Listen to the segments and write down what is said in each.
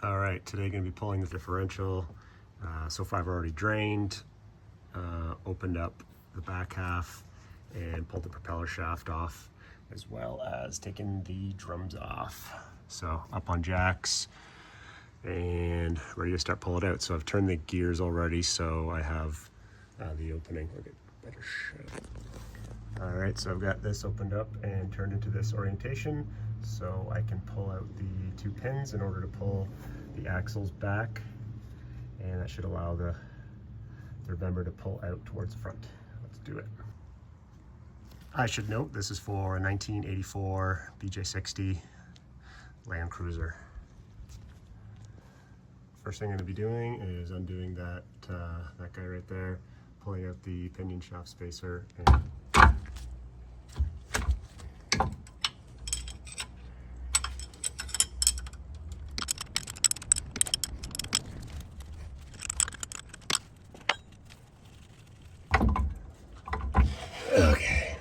All right, today going to be pulling the differential. So far I've already drained, opened up the back half and pulled the propeller shaft off, as well as taken the drums off. So up on jacks and ready to start pulling it out. So I've turned the gears already, so I have the opening. I'll get better shot. All right, so I've got this opened up and turned into this orientation, so I can pull out the two pins in order to pull the axles back, and that should allow the member to pull out towards the front. Let's do it. I should note this is for a 1984 BJ60 Land Cruiser. First thing I'm going to be doing is undoing that guy right there, pulling out the pinion shaft spacer, and okay.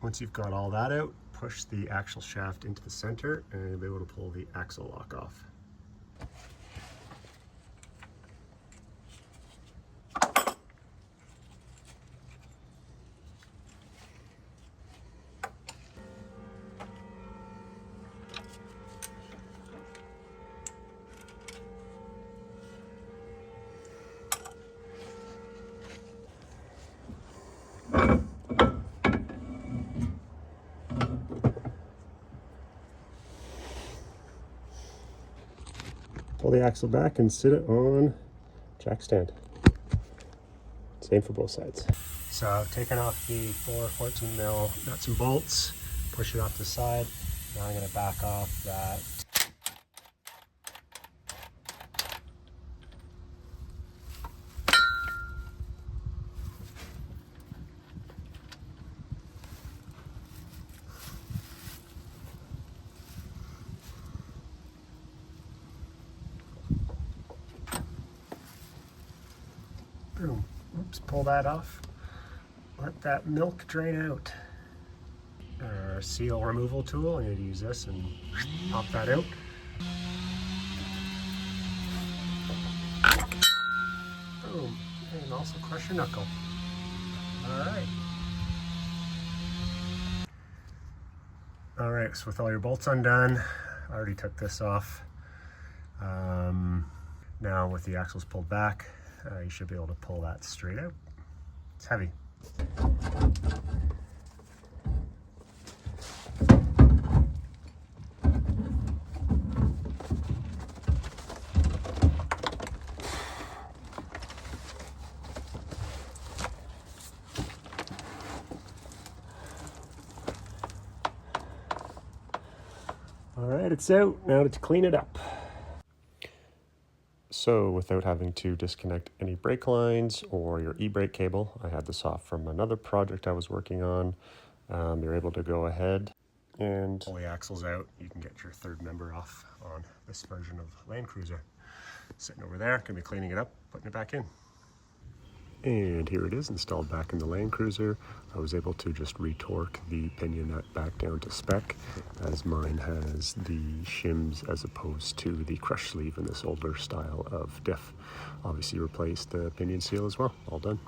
Once you've got all that out, push the axle shaft into the center and you'll be able to pull the axle lock off. Pull the axle back and sit it on jack stand. Same for both sides. So I've taken off the 4 14mm nuts and bolts, push it off to the side. Now I'm going to back off that boom. Oops, pull that off. Let that milk drain out. Our seal removal tool, I need to use this and pop that out. Boom. And also crush your knuckle. Alright. Alright, so with all your bolts undone, I already took this off. Now with the axles pulled back, you should be able to pull that straight out. It's heavy. All right, it's out. Now to clean it up. So without having to disconnect any brake lines or your e-brake cable, I had this off from another project I was working on. You're able to go ahead and pull the axles out. You can get your third member off on this version of Land Cruiser. Sitting over there, gonna be cleaning it up, putting it back in. And here it is installed back in the Land Cruiser. I was able to just retorque the pinion nut back down to spec, as mine has the shims as opposed to the crush sleeve in this older style of Diff. Obviously replaced the pinion seal as well, all done.